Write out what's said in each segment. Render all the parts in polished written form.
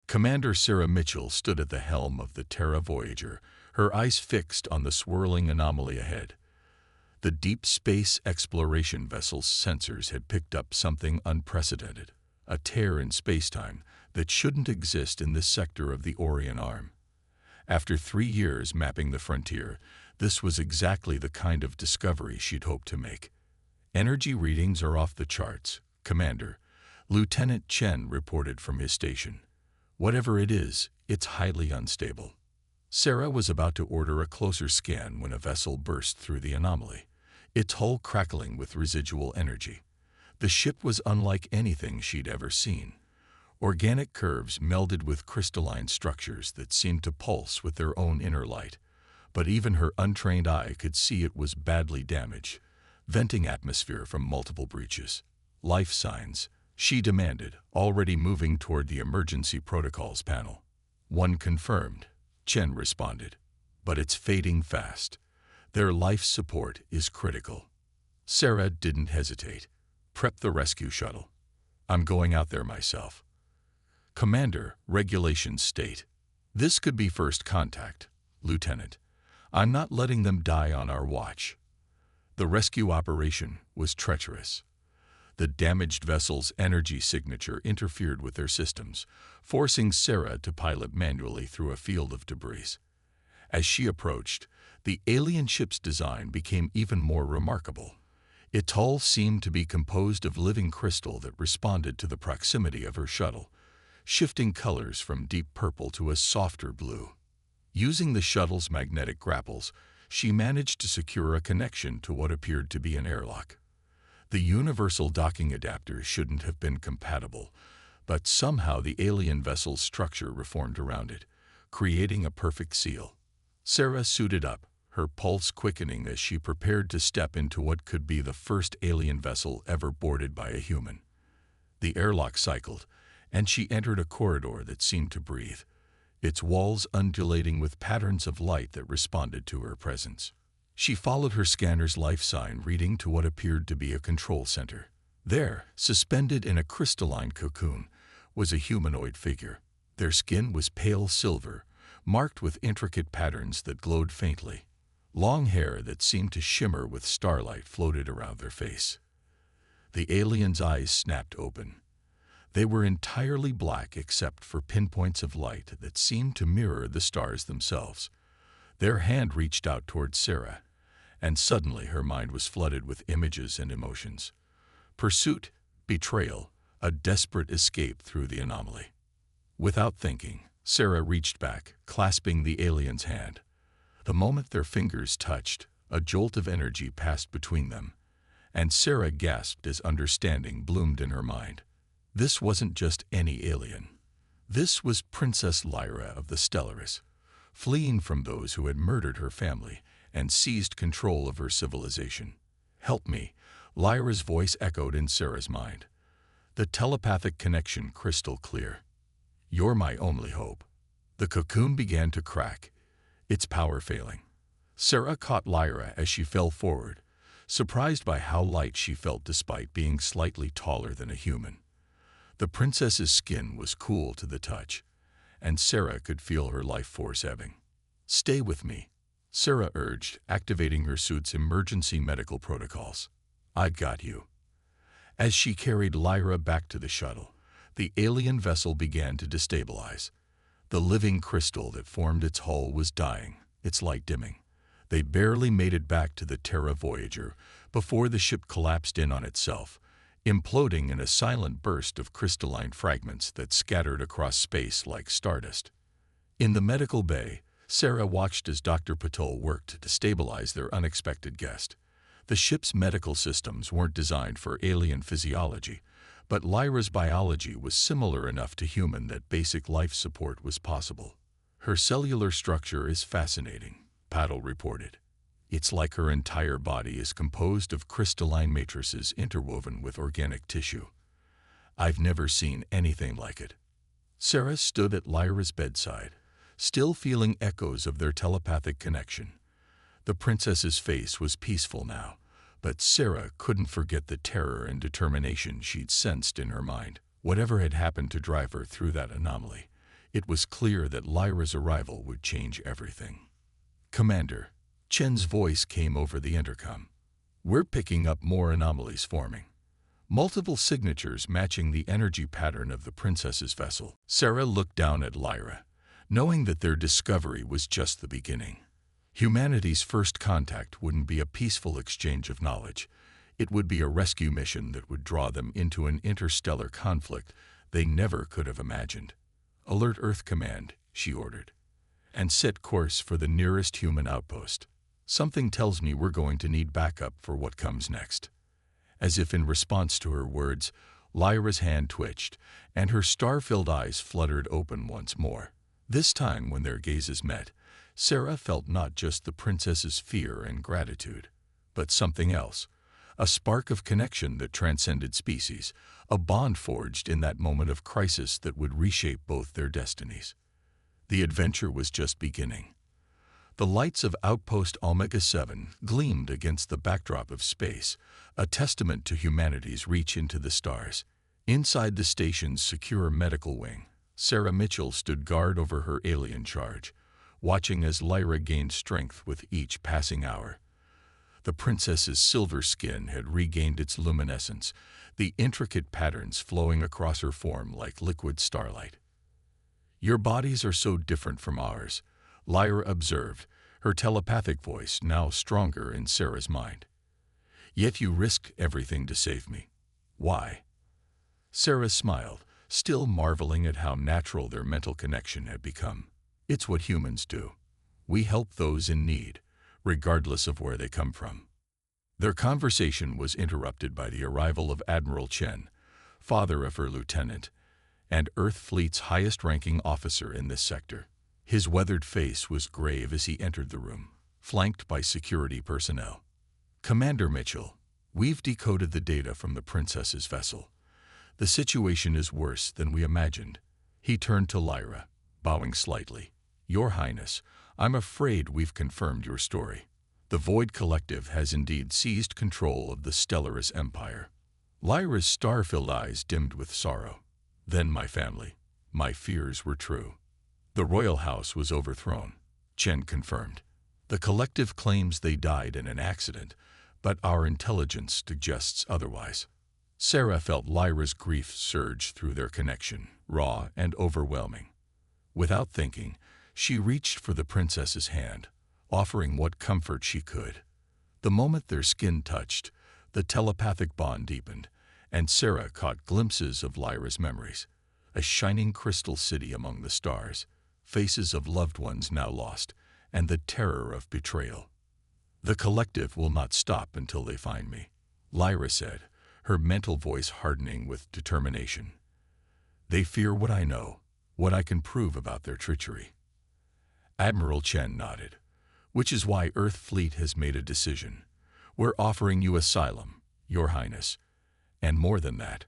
Commander Sarah Mitchell stood at the helm of the Terra Voyager, her eyes fixed on the swirling anomaly ahead. The deep space exploration vessel's sensors had picked up something unprecedented, a tear in spacetime that shouldn't exist in this sector of the Orion Arm. After 3 years mapping the frontier, this was exactly the kind of discovery she'd hoped to make. Energy readings are off the charts, Commander, Lieutenant Chen reported from his station. Whatever it is, it's highly unstable. Sarah was about to order a closer scan when a vessel burst through the anomaly, its hull crackling with residual energy. The ship was unlike anything she'd ever seen. Organic curves melded with crystalline structures that seemed to pulse with their own inner light. But even her untrained eye could see it was badly damaged, venting atmosphere from multiple breaches. Life signs, she demanded, already moving toward the emergency protocols panel. One confirmed, Chen responded. But it's fading fast. Their life support is critical. Sarah didn't hesitate. Prep the rescue shuttle. I'm going out there myself. Commander, regulations state. This could be first contact, Lieutenant. I'm not letting them die on our watch. The rescue operation was treacherous. The damaged vessel's energy signature interfered with their systems, forcing Sarah to pilot manually through a field of debris. As she approached, the alien ship's design became even more remarkable. Its hull seemed to be composed of living crystal that responded to the proximity of her shuttle, shifting colors from deep purple to a softer blue. Using the shuttle's magnetic grapples, she managed to secure a connection to what appeared to be an airlock. The universal docking adapter shouldn't have been compatible, but somehow the alien vessel's structure reformed around it, creating a perfect seal. Sarah suited up, her pulse quickening as she prepared to step into what could be the first alien vessel ever boarded by a human. The airlock cycled, and she entered a corridor that seemed to breathe, its walls undulating with patterns of light that responded to her presence. She followed her scanner's life sign reading to what appeared to be a control center. There, suspended in a crystalline cocoon, was a humanoid figure. Their skin was pale silver, marked with intricate patterns that glowed faintly. Long hair that seemed to shimmer with starlight floated around their face. The alien's eyes snapped open. They were entirely black except for pinpoints of light that seemed to mirror the stars themselves. Their hand reached out toward Sarah, and suddenly her mind was flooded with images and emotions. Pursuit, betrayal, a desperate escape through the anomaly. Without thinking, Sarah reached back, clasping the alien's hand. The moment their fingers touched, a jolt of energy passed between them, and Sarah gasped as understanding bloomed in her mind. This wasn't just any alien. This was Princess Lyra of the Stellaris, fleeing from those who had murdered her family and seized control of her civilization. "Help me," Lyra's voice echoed in Sarah's mind. The telepathic connection crystal clear. "You're my only hope." The cocoon began to crack, its power failing. Sarah caught Lyra as she fell forward, surprised by how light she felt despite being slightly taller than a human. The princess's skin was cool to the touch, and Sarah could feel her life force ebbing. "Stay with me," Sarah urged, activating her suit's emergency medical protocols. "I got you." As she carried Lyra back to the shuttle, the alien vessel began to destabilize. The living crystal that formed its hull was dying, its light dimming. They barely made it back to the Terra Voyager before the ship collapsed in on itself, imploding in a silent burst of crystalline fragments that scattered across space like stardust. In the medical bay, Sarah watched as Dr. Patel worked to stabilize their unexpected guest. The ship's medical systems weren't designed for alien physiology, but Lyra's biology was similar enough to human that basic life support was possible. "Her cellular structure is fascinating," Patel reported. "It's like her entire body is composed of crystalline matrices interwoven with organic tissue. I've never seen anything like it." Sarah stood at Lyra's bedside, still feeling echoes of their telepathic connection. The princess's face was peaceful now, but Sarah couldn't forget the terror and determination she'd sensed in her mind. Whatever had happened to drive her through that anomaly, It was clear that Lyra's arrival would change everything. "Commander," Chen's voice came over the intercom. "We're picking up more anomalies forming. Multiple signatures matching the energy pattern of the princess's vessel." Sarah looked down at Lyra, knowing that their discovery was just the beginning. Humanity's first contact wouldn't be a peaceful exchange of knowledge. It would be a rescue mission that would draw them into an interstellar conflict they never could have imagined. "Alert Earth Command," she ordered, "and set course for the nearest human outpost. Something tells me we're going to need backup for what comes next." As if in response to her words, Lyra's hand twitched, and her star-filled eyes fluttered open once more. This time, when their gazes met, Sarah felt not just the princess's fear and gratitude, but something else, a spark of connection that transcended species, a bond forged in that moment of crisis that would reshape both their destinies. The adventure was just beginning. The lights of Outpost Omega-7 gleamed against the backdrop of space, a testament to humanity's reach into the stars. Inside the station's secure medical wing, Sarah Mitchell stood guard over her alien charge, watching as Lyra gained strength with each passing hour. The princess's silver skin had regained its luminescence, the intricate patterns flowing across her form like liquid starlight. "Your bodies are so different from ours," Lyra observed, her telepathic voice now stronger in Sarah's mind. "Yet you risked everything to save me. Why?" Sarah smiled, still marveling at how natural their mental connection had become. "It's what humans do. We help those in need, regardless of where they come from." Their conversation was interrupted by the arrival of Admiral Chen, father of her lieutenant, and Earth Fleet's highest-ranking officer in this sector. His weathered face was grave as he entered the room, flanked by security personnel. "Commander Mitchell, we've decoded the data from the princess's vessel. The situation is worse than we imagined." He turned to Lyra, bowing slightly. "Your Highness, I'm afraid we've confirmed your story. The Void Collective has indeed seized control of the Stellaris Empire." Lyra's star-filled eyes dimmed with sorrow. "Then my family, my fears were true. The royal house was overthrown," Chen confirmed. "The collective claims they died in an accident, but our intelligence suggests otherwise." Sarah felt Lyra's grief surge through their connection, raw and overwhelming. Without thinking, she reached for the princess's hand, offering what comfort she could. The moment their skin touched, the telepathic bond deepened, and Sarah caught glimpses of Lyra's memories. A shining crystal city among the stars, faces of loved ones now lost, and the terror of betrayal. "The collective will not stop until they find me," Lyra said, her mental voice hardening with determination. "They fear what I know, what I can prove about their treachery." Admiral Chen nodded. "Which is why Earth Fleet has made a decision. We're offering you asylum, Your Highness, and more than that,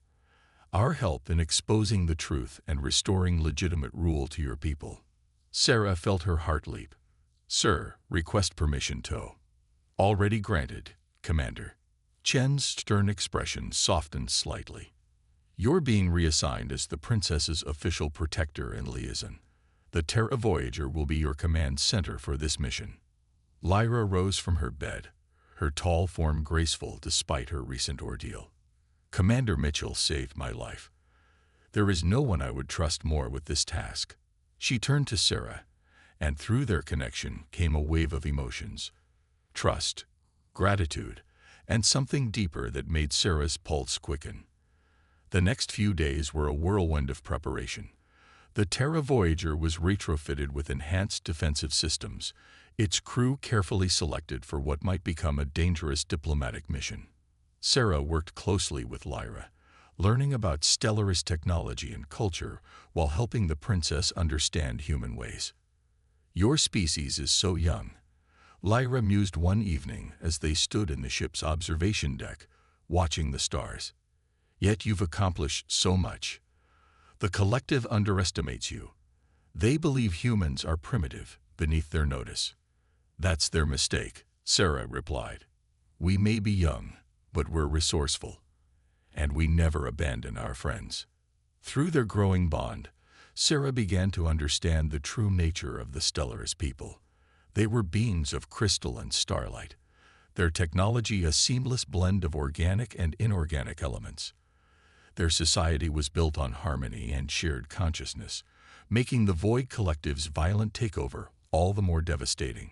our help in exposing the truth and restoring legitimate rule to your people." Sarah felt her heart leap. "Sir, request permission to." "Already granted, Commander." Chen's stern expression softened slightly. "You're being reassigned as the princess's official protector and liaison. The Terra Voyager will be your command center for this mission." Lyra rose from her bed, her tall form graceful despite her recent ordeal. "Commander Mitchell saved my life. There is no one I would trust more with this task." She turned to Sarah, and through their connection came a wave of emotions. Trust, gratitude, and something deeper that made Sarah's pulse quicken. The next few days were a whirlwind of preparation. The Terra Voyager was retrofitted with enhanced defensive systems, its crew carefully selected for what might become a dangerous diplomatic mission. Sarah worked closely with Lyra, learning about Stellaris technology and culture while helping the princess understand human ways. "Your species is so young," Lyra mused one evening as they stood in the ship's observation deck, watching the stars. "Yet you've accomplished so much. The collective underestimates you. They believe humans are primitive, beneath their notice." "That's their mistake," Sarah replied. "We may be young, but we're resourceful, and we never abandon our friends." Through their growing bond, Sarah began to understand the true nature of the Stellarist people. They were beings of crystal and starlight, their technology a seamless blend of organic and inorganic elements. Their society was built on harmony and shared consciousness, making the Void Collective's violent takeover all the more devastating.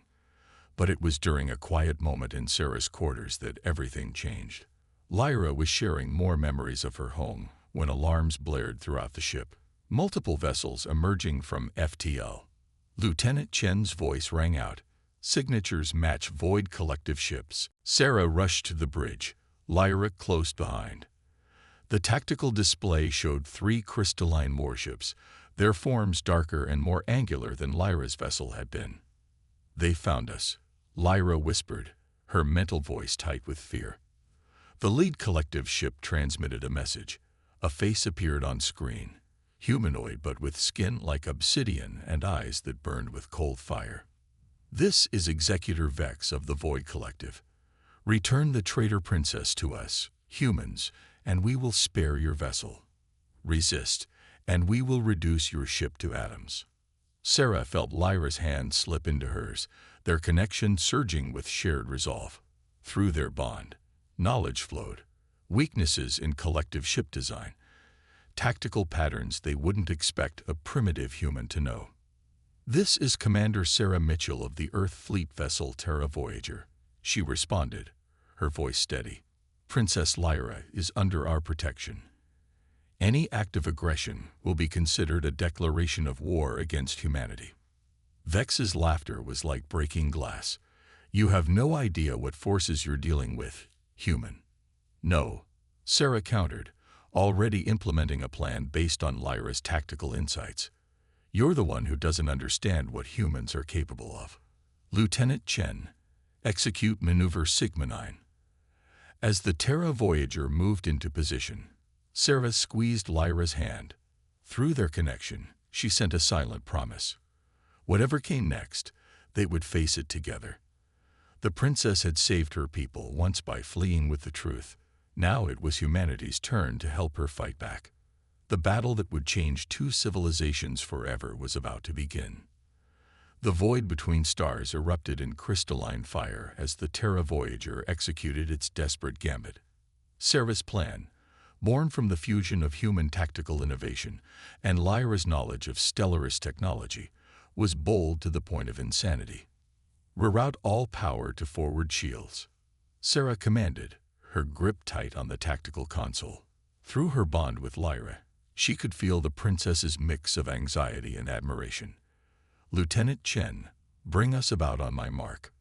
But it was during a quiet moment in Sarah's quarters that everything changed. Lyra was sharing more memories of her home when alarms blared throughout the ship. Multiple vessels emerging from FTL. Lieutenant Chen's voice rang out. Signatures match Void Collective ships. Sarah rushed to the bridge, Lyra close behind. The tactical display showed 3 crystalline warships, their forms darker and more angular than Lyra's vessel had been. "They found us," Lyra whispered, her mental voice tight with fear. The lead collective ship transmitted a message. A face appeared on screen, humanoid but with skin like obsidian and eyes that burned with cold fire. "This is Executor Vex of the Void Collective. Return the traitor princess to us, humans, and we will spare your vessel. Resist, and we will reduce your ship to atoms." Sarah felt Lyra's hand slip into hers, their connection surging with shared resolve. Through their bond, knowledge flowed, weaknesses in collective ship design, tactical patterns they wouldn't expect a primitive human to know. "This is Commander Sarah Mitchell of the Earth Fleet vessel Terra Voyager," she responded, her voice steady. "Princess Lyra is under our protection. Any act of aggression will be considered a declaration of war against humanity." Vex's laughter was like breaking glass. "You have no idea what forces you're dealing with, human." "No," Sarah countered, already implementing a plan based on Lyra's tactical insights. "You're the one who doesn't understand what humans are capable of." Lieutenant Chen, execute maneuver Sigma 9. As the Terra Voyager moved into position, Sarah squeezed Lyra's hand. Through their connection, she sent a silent promise. Whatever came next, they would face it together. The princess had saved her people once by fleeing with the truth. Now it was humanity's turn to help her fight back. The battle that would change 2 civilizations forever was about to begin. The void between stars erupted in crystalline fire as the Terra Voyager executed its desperate gambit. Sarah's plan, born from the fusion of human tactical innovation and Lyra's knowledge of Stellarist technology, was bold to the point of insanity. "Reroute all power to forward shields," Sarah commanded, her grip tight on the tactical console. Through her bond with Lyra, she could feel the princess's mix of anxiety and admiration. "Lieutenant Chen, bring us about on my mark."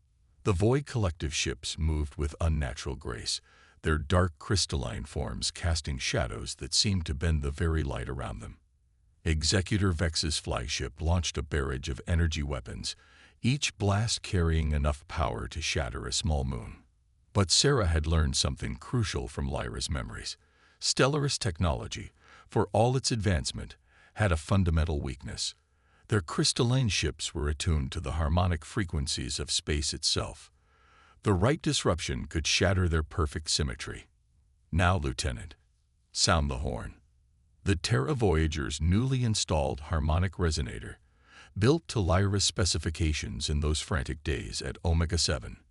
The Void Collective ships moved with unnatural grace, their dark crystalline forms casting shadows that seemed to bend the very light around them. Executor Vex's flagship launched a barrage of energy weapons, each blast carrying enough power to shatter a small moon. But Sarah had learned something crucial from Lyra's memories. Stellarist technology, for all its advancement, had a fundamental weakness. Their crystalline ships were attuned to the harmonic frequencies of space itself. The right disruption could shatter their perfect symmetry. "Now, Lieutenant, sound the horn." The Terra Voyager's newly installed harmonic resonator, built to Lyra's specifications in those frantic days at Omega 7,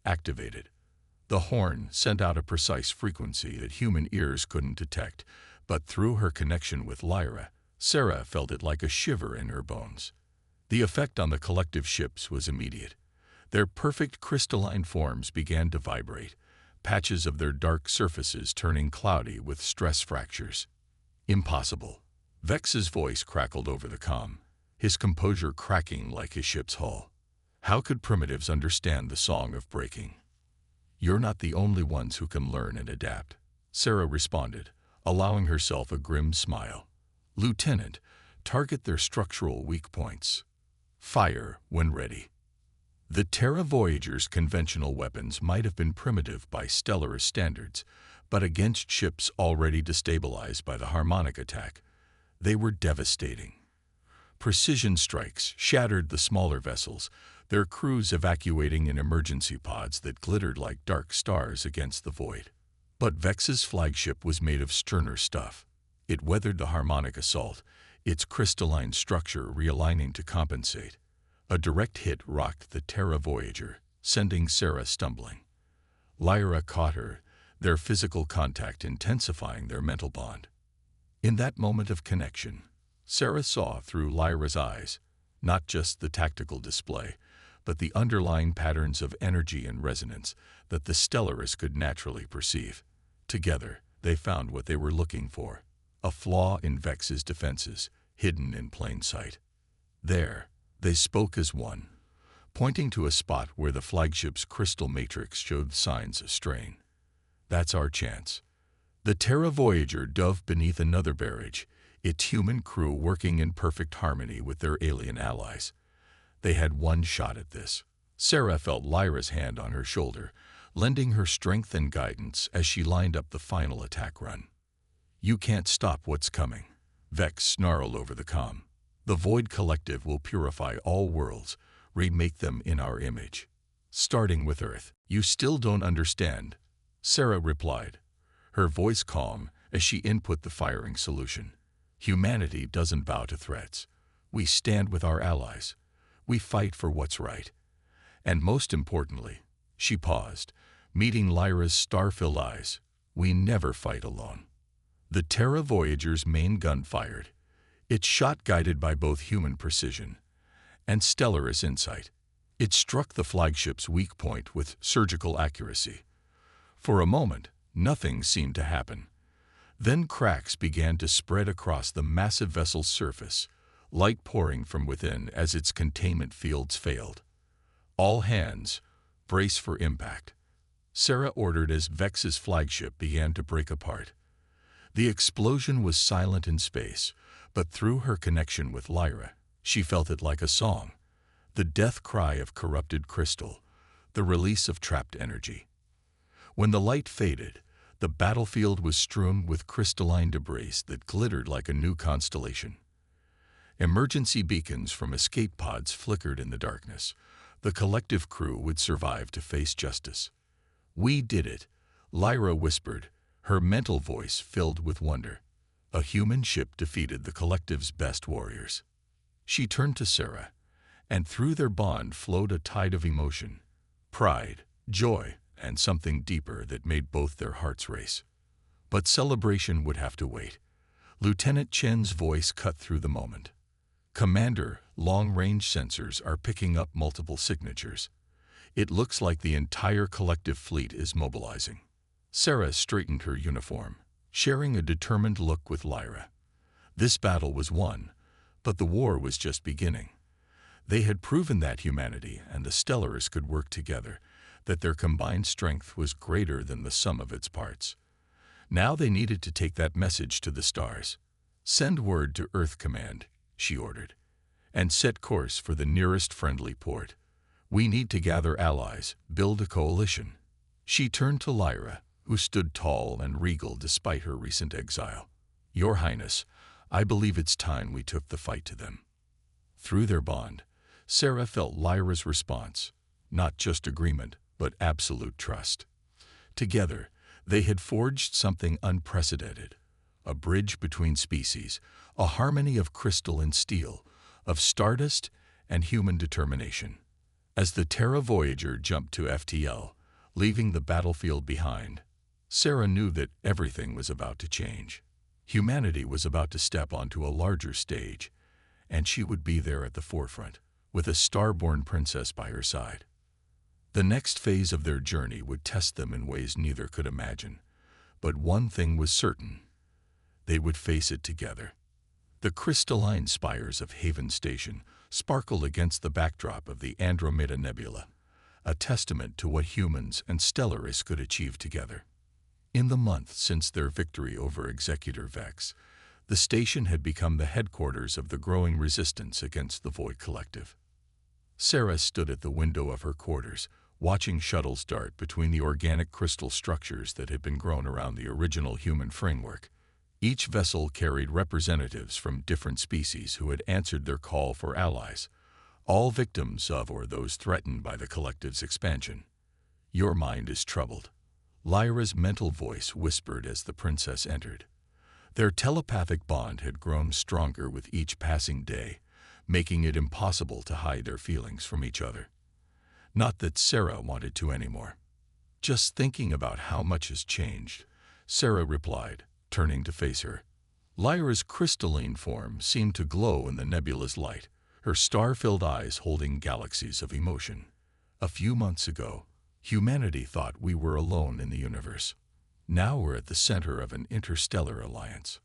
activated. The horn sent out a precise frequency that human ears couldn't detect, but through her connection with Lyra, Sarah felt it like a shiver in her bones. The effect on the collective ships was immediate. Their perfect crystalline forms began to vibrate, patches of their dark surfaces turning cloudy with stress fractures. "Impossible." Vex's voice crackled over the comm, his composure cracking like his ship's hull. "How could primitives understand the song of breaking?" "You're not the only ones who can learn and adapt," Sarah responded, allowing herself a grim smile. "Lieutenant, target their structural weak points. Fire when ready." The Terra Voyager's conventional weapons might have been primitive by Stellarist standards, but against ships already destabilized by the harmonic attack, they were devastating. Precision strikes shattered the smaller vessels, their crews evacuating in emergency pods that glittered like dark stars against the void. But Vex's flagship was made of sterner stuff. It weathered the harmonic assault, its crystalline structure realigning to compensate. A direct hit rocked the Terra Voyager, sending Sarah stumbling. Lyra caught her, their physical contact intensifying their mental bond. In that moment of connection, Sarah saw through Lyra's eyes, not just the tactical display, but the underlying patterns of energy and resonance that the Stellaris could naturally perceive. Together, they found what they were looking for, a flaw in Vex's defenses, hidden in plain sight. There, they spoke as one, pointing to a spot where the flagship's crystal matrix showed signs of strain. That's our chance. The Terra Voyager dove beneath another barrage, its human crew working in perfect harmony with their alien allies. They had one shot at this. Sarah felt Lyra's hand on her shoulder, lending her strength and guidance as she lined up the final attack run. "You can't stop what's coming," Vex snarled over the comm. "The Void Collective will purify all worlds, remake them in our image. Starting with Earth." "You still don't understand," Sarah replied, her voice calm as she input the firing solution. "Humanity doesn't bow to threats. We stand with our allies. We fight for what's right. And most importantly," she paused, meeting Lyra's star-filled eyes, "we never fight alone." The Terra Voyager's main gun fired, its shot guided by both human precision and Stellaris insight. It struck the flagship's weak point with surgical accuracy. For a moment, nothing seemed to happen. Then cracks began to spread across the massive vessel's surface, light pouring from within as its containment fields failed. "All hands, brace for impact," Sarah ordered as Vex's flagship began to break apart. The explosion was silent in space, but through her connection with Lyra, she felt it like a song, the death cry of corrupted crystal, the release of trapped energy. When the light faded, the battlefield was strewn with crystalline debris that glittered like a new constellation. Emergency beacons from escape pods flickered in the darkness. The collective crew would survive to face justice. "We did it," Lyra whispered, her mental voice filled with wonder. "A human ship defeated the collective's best warriors." She turned to Sarah, and through their bond flowed a tide of emotion, pride, joy, and something deeper that made both their hearts race. But celebration would have to wait. Lieutenant Chen's voice cut through the moment. "Commander, long-range sensors are picking up multiple signatures. It looks like the entire collective fleet is mobilizing." Sarah straightened her uniform, sharing a determined look with Lyra. This battle was won, but the war was just beginning. They had proven that humanity and the Stellaris could work together, that their combined strength was greater than the sum of its parts. Now they needed to take that message to the stars. "Send word to Earth Command," she ordered, "and set course for the nearest friendly port. We need to gather allies, build a coalition." She turned to Lyra, who stood tall and regal despite her recent exile. "Your Highness, I believe it's time we took the fight to them." Through their bond, Sarah felt Lyra's response, not just agreement, but absolute trust. Together, they had forged something unprecedented, a bridge between species, a harmony of crystal and steel, of stardust and human determination. As the Terra Voyager jumped to FTL, leaving the battlefield behind, Sarah knew that everything was about to change. Humanity was about to step onto a larger stage, and she would be there at the forefront, with a star-born princess by her side. The next phase of their journey would test them in ways neither could imagine. But one thing was certain: they would face it together. The crystalline spires of Haven Station sparkled against the backdrop of the Andromeda Nebula, a testament to what humans and Stellaris could achieve together. In the month since their victory over Executor Vex, the station had become the headquarters of the growing resistance against the Void Collective. Sarah stood at the window of her quarters, watching shuttles dart between the organic crystal structures that had been grown around the original human framework. Each vessel carried representatives from different species who had answered their call for allies, all victims of or those threatened by the collective's expansion. "Your mind is troubled," Lyra's mental voice whispered as the princess entered. Their telepathic bond had grown stronger with each passing day, making it impossible to hide their feelings from each other. Not that Sarah wanted to anymore. "Just thinking about how much has changed," Sarah replied, turning to face her. Lyra's crystalline form seemed to glow in the nebulous light, her star-filled eyes holding galaxies of emotion. "A few months ago, humanity thought we were alone in the universe. Now we're at the center of an interstellar alliance."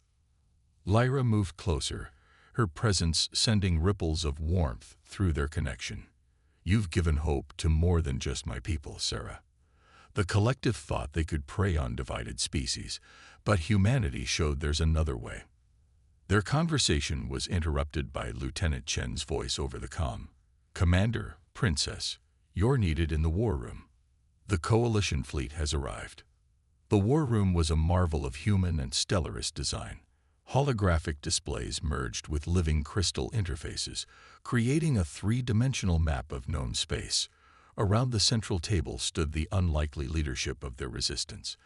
Lyra moved closer, her presence sending ripples of warmth through their connection. "You've given hope to more than just my people, Sarah." The collective thought they could prey on divided species, but humanity showed there's another way. Their conversation was interrupted by Lieutenant Chen's voice over the comm. "Commander, Princess, you're needed in the war room. The Coalition fleet has arrived." The war room was a marvel of human and stellarist design. Holographic displays merged with living crystal interfaces, creating a three-dimensional map of known space. Around the central table stood the unlikely leadership of their resistance.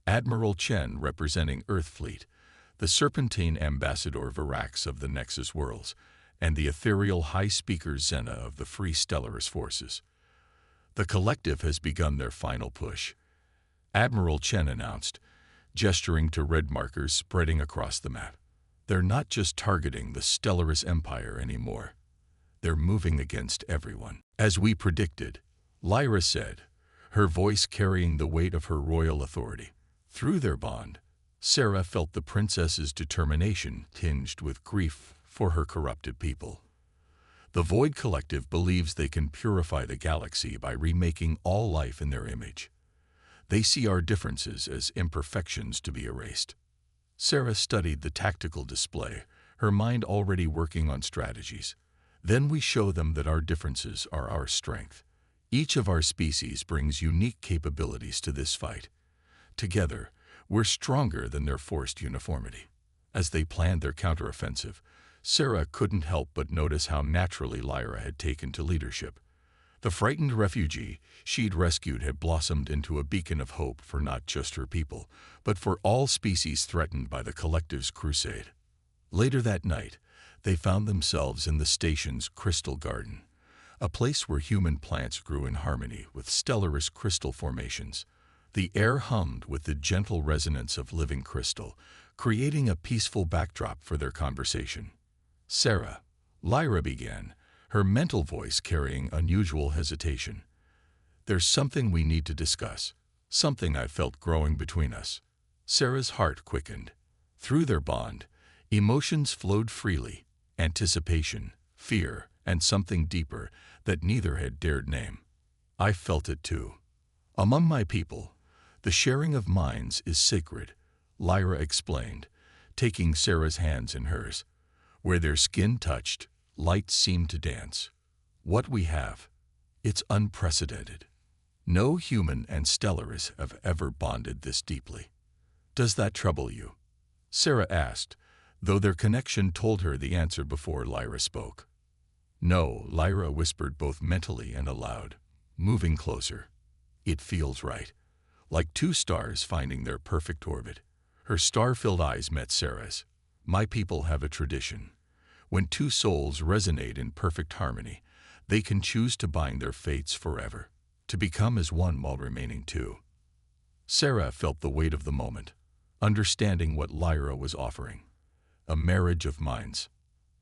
Admiral Chen representing Earth Fleet, the Serpentine Ambassador Virax of the Nexus Worlds, and the ethereal High Speaker Zena of the Free Stellarist Forces. "The collective has begun their final push," Admiral Chen announced, gesturing to red markers spreading across the map. "They're not just targeting the Stellarist Empire anymore. They're moving against everyone." "As we predicted," Lyra said, her voice carrying the weight of her royal authority. Through their bond, Sarah felt the princess's determination tinged with grief for her corrupted people. The Void Collective believes they can purify the galaxy by remaking all life in their image. They see our differences as imperfections to be erased. Sarah studied the tactical display, her mind already working on strategies. "Then we show them that our differences are our strength. Each of our species brings unique capabilities to this fight. Together, we're stronger than their forced uniformity." As they planned their counteroffensive, Sarah couldn't help but notice how naturally Lyra had taken to leadership. The frightened refugee she'd rescued had blossomed into a beacon of hope for not just her people, but for all species threatened by the collective's crusade. Later that night, they found themselves in the station's crystal garden, a place where human plants grew in harmony with stellarist crystal formations. The air hummed with the gentle resonance of living crystal, creating a peaceful backdrop for their conversation. "Sarah," Lyra began, her mental voice carrying unusual hesitation. "There's something we need to discuss, something I felt growing between us." Sarah's heart quickened. Through their bond, emotions flowed freely, anticipation, fear, and something deeper that neither had dared name. "I felt it too. Among my people, the sharing of minds is sacred," Lyra explained, taking Sarah's hands in hers. "Where their skin touched, light seemed to dance. What we have, it's unprecedented. No human and Stellarists have ever bonded this deeply." "Does that trouble you?" Sarah asked, though their connection told her the answer before Lyra spoke. "No," Lyra whispered both mentally and aloud, moving closer. "It feels right, like two stars finding their perfect orbit." Her star-filled eyes met Sarah's. "My people have a tradition. When two souls resonate in perfect harmony, they can choose to bind their fates forever, to become as one while remaining two." Sarah felt the weight of the moment, understanding what Lyra was offering. A marriage of minds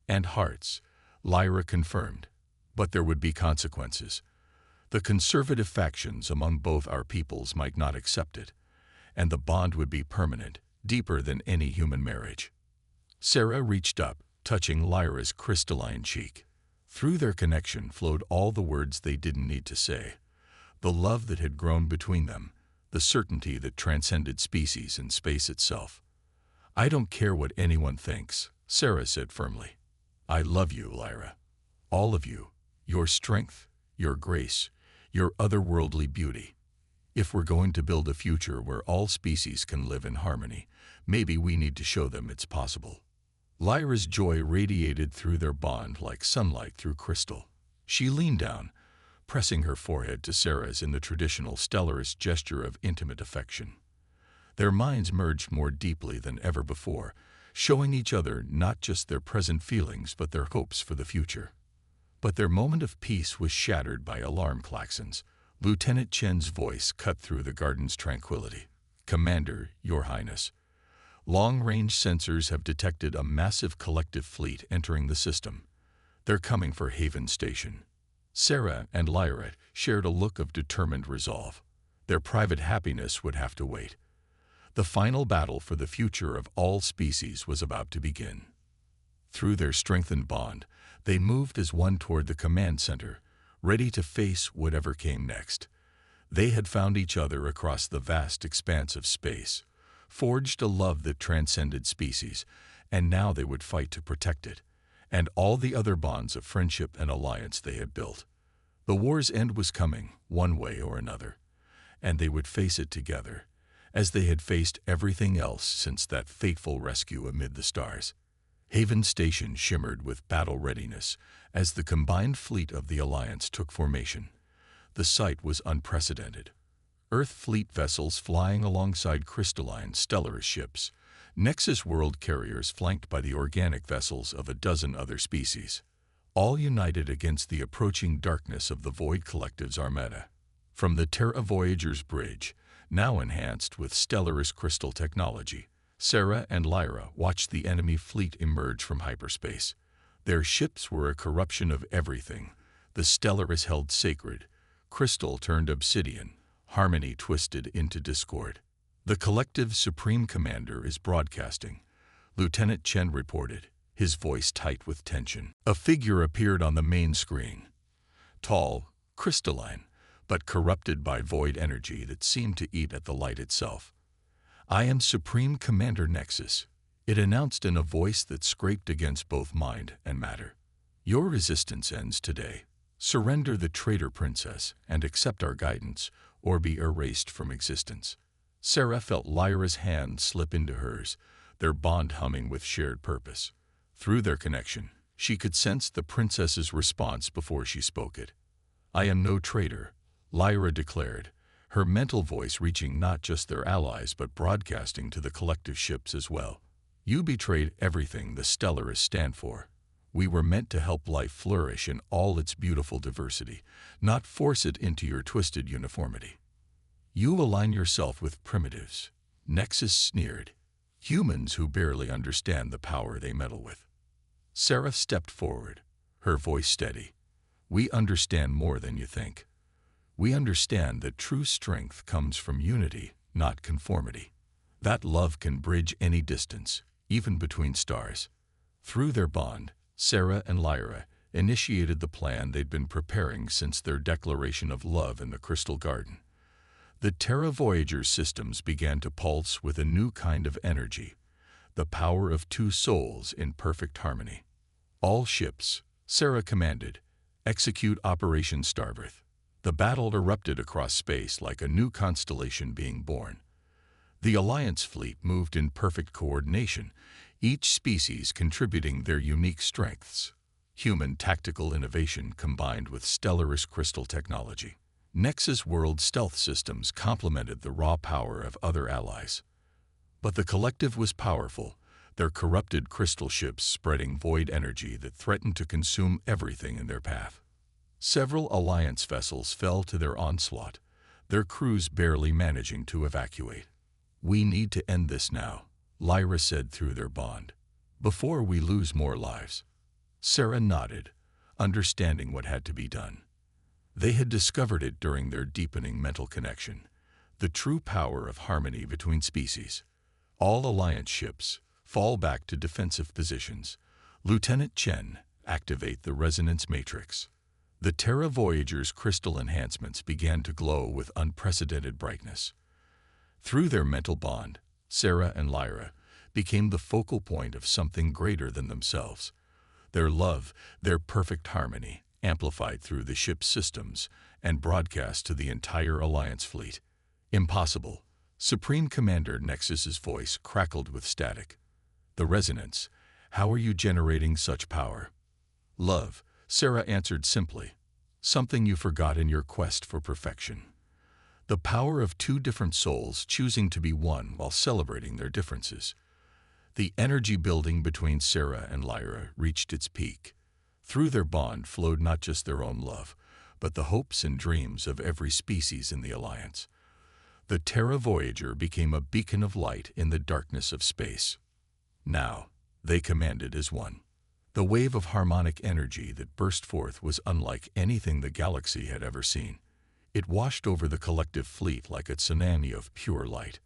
and hearts, Lyra confirmed, but there would be consequences. The conservative factions among both our peoples might not accept it, and the bond would be permanent, deeper than any human marriage. Sarah reached up, touching Lyra's crystalline cheek. Through their connection flowed all the words they didn't need to say, the love that had grown between them, the certainty that transcended species and space itself. "I don't care what anyone thinks," Sarah said firmly. "I love you, Lyra. All of you, your strength, your grace, your otherworldly beauty. If we're going to build a future where all species can live in harmony, maybe we need to show them it's possible." Lyra's joy radiated through their bond like sunlight through crystal. She leaned down, pressing her forehead to Sarah's in the traditional Stellarist gesture of intimate affection. Their minds merged more deeply than ever before, showing each other not just their present feelings but their hopes for the future. But their moment of peace was shattered by alarm klaxons. Lieutenant Chen's voice cut through the garden's tranquility. "Commander, Your Highness, long-range sensors have detected a massive collective fleet entering the system. They're coming for Haven Station." Sarah and Lyra shared a look of determined resolve. Their private happiness would have to wait. The final battle for the future of all species was about to begin. Through their strengthened bond, they moved as one toward the command center, ready to face whatever came next. They had found each other across the vast expanse of space, forged a love that transcended species, and now they would fight to protect it, and all the other bonds of friendship and alliance they had built. The war's end was coming, one way or another, and they would face it together, as they had faced everything else since that fateful rescue amid the stars. Haven Station shimmered with battle readiness as the combined fleet of the Alliance took formation. The sight was unprecedented. Earth fleet vessels flying alongside crystalline Stellaris ships, Nexus world carriers flanked by the organic vessels of a dozen other species, all united against the approaching darkness of the Void Collective's armada. From the Terra Voyager's bridge, now enhanced with Stellaris crystal technology, Sarah and Lyra watched the enemy fleet emerge from hyperspace. Their ships were a corruption of everything. The Stellaris held sacred, crystal turned obsidian, harmony twisted into discord. "The Collective's Supreme Commander is broadcasting," Lieutenant Chen reported, his voice tight with tension. A figure appeared on the main screen. Tall, crystalline, but corrupted by void energy that seemed to eat at the light itself. "I am Supreme Commander Nexus," it announced in a voice that scraped against both mind and matter. "Your resistance ends today. Surrender the traitor princess and accept our guidance, or be erased from existence." Sarah felt Lyra's hand slip into hers, their bond humming with shared purpose. Through their connection, she could sense the princess's response before she spoke it. "I am no traitor," Lyra declared, her mental voice reaching not just their allies but broadcasting to the collective ships as well. "You betrayed everything the Stellarists stand for. We were meant to help life flourish in all its beautiful diversity, not force it into your twisted uniformity. You align yourself with primitives," Nexus sneered, "humans who barely understand the power they meddle with." Sarah stepped forward, her voice steady. "We understand more than you think. We understand that true strength comes from unity, not conformity. That love can bridge any distance, even between stars." Through their bond, Sarah and Lyra initiated the plan they'd been preparing since their declaration of love in the Crystal Garden. The Terra Voyager systems began to pulse with a new kind of energy, the power of two souls in perfect harmony. "All ships," Sarah commanded, "execute Operation Starbirth." The battle erupted across space like a new constellation being born. The Alliance fleet moved in perfect coordination, each species contributing their unique strengths. Human tactical innovation combined with Stellaris crystal technology. Nexus world stealth systems complemented the raw power of other allies. But the Collective was powerful, their corrupted crystal ships spreading void energy that threatened to consume everything in their path. Several Alliance vessels fell to their onslaught, their crews barely managing to evacuate. "We need to end this now," Lyra said through their bond, "before we lose more lives." Sarah nodded, understanding what had to be done. They had discovered it during their deepening mental connection, the true power of harmony between species. All Alliance ships, fall back to defensive positions. Lieutenant Chen, activate the resonance matrix. The Terra Voyager's crystal enhancements began to glow with unprecedented brightness. Through their mental bond, Sarah and Lyra became the focal point of something greater than themselves. Their love, their perfect harmony, amplified through the ship's systems and broadcast to the entire Alliance fleet. "Impossible," Supreme Commander Nexus's voice crackled with static. "The resonance. How are you generating such power?" "Love," Sarah answered simply. "Something you forgot in your quest for perfection. The power of two different souls choosing to be one while celebrating their differences." The energy building between Sarah and Lyra reached its peak. Through their bond flowed not just their own love, but the hopes and dreams of every species in the alliance. The Terra Voyager became a beacon of light in the darkness of space. Now, they commanded as one. The wave of harmonic energy that burst forth was unlike anything the galaxy had ever seen. It washed over the collective fleet like a tsunami of pure light.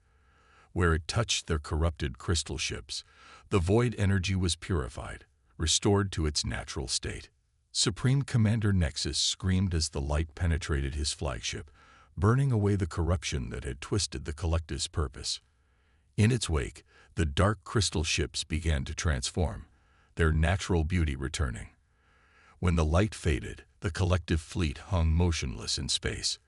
Where it touched their corrupted crystal ships, the void energy was purified, restored to its natural state. Supreme Commander Nexus screamed as the light penetrated his flagship, burning away the corruption that had twisted the collective's purpose. In its wake, the dark crystal ships began to transform, their natural beauty returning. When the light faded, the collective fleet hung motionless in space.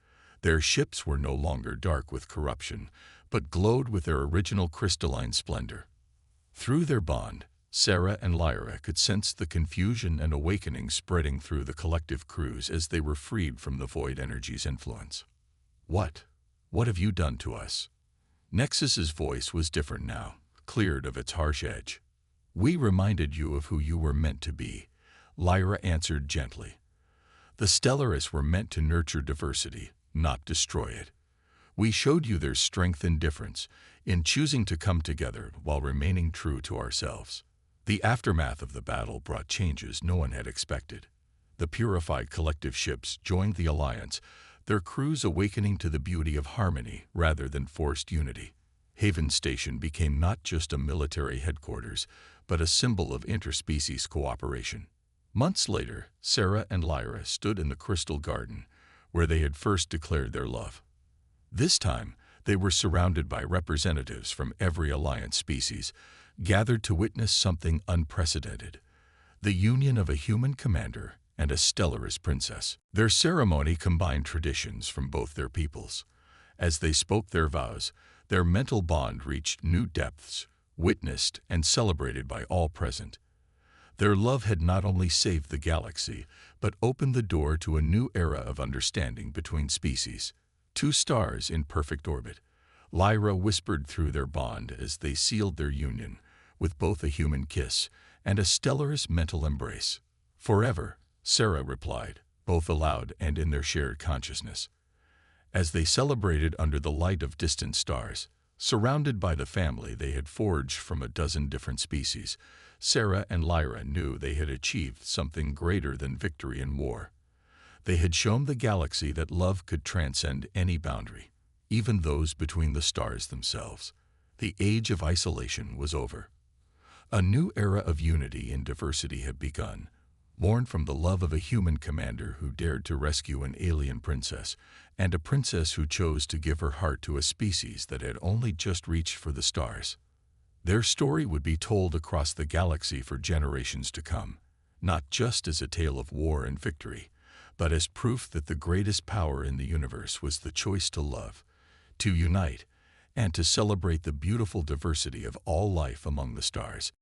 Their ships were no longer dark with corruption, but glowed with their original crystalline splendor. Through their bond, Sarah and Lyra could sense the confusion and awakening spreading through the collective crews as they were freed from the void energy's influence. What have you done to us? Nexus's voice was different now, cleared of its harsh edge. We reminded you of who you were meant to be, Lyra answered gently. The Stellarists were meant to nurture diversity, not destroy it. We showed you their strength and difference in choosing to come together while remaining true to ourselves. The aftermath of the battle brought changes no one had expected. The purified collective ships joined the Alliance, their crews awakening to the beauty of harmony rather than forced unity. Haven Station became not just a military headquarters, but a symbol of interspecies cooperation. Months later, Sarah and Lyra stood in the Crystal Garden, where they had first declared their love. This time, they were surrounded by representatives from every Alliance species, gathered to witness something unprecedented: the union of a human commander and a Stellarist princess. Their ceremony combined traditions from both their peoples. As they spoke their vows, their mental bond reached new depths, witnessed and celebrated by all present. Their love had not only saved the galaxy, but opened the door to a new era of understanding between species. Two stars in perfect orbit, Lyra whispered through their bond as they sealed their union, with both a human kiss and a Stellarist mental embrace. Forever, Sarah replied, both aloud and in their shared consciousness. As they celebrated under the light of distant stars, surrounded by the family they had forged from a dozen different species, Sarah and Lyra knew they had achieved something greater than victory in war. They had shown the galaxy that love could transcend any boundary, even those between the stars themselves. The age of isolation was over. A new era of unity and diversity had begun, born from the love of a human commander who dared to rescue an alien princess, and a princess who chose to give her heart to a species that had only just reached for the stars. Their story would be told across the galaxy for generations to come, not just as a tale of war and victory, but as proof that the greatest power in the universe was the choice to love, to unite, and to celebrate the beautiful diversity of all life among the stars.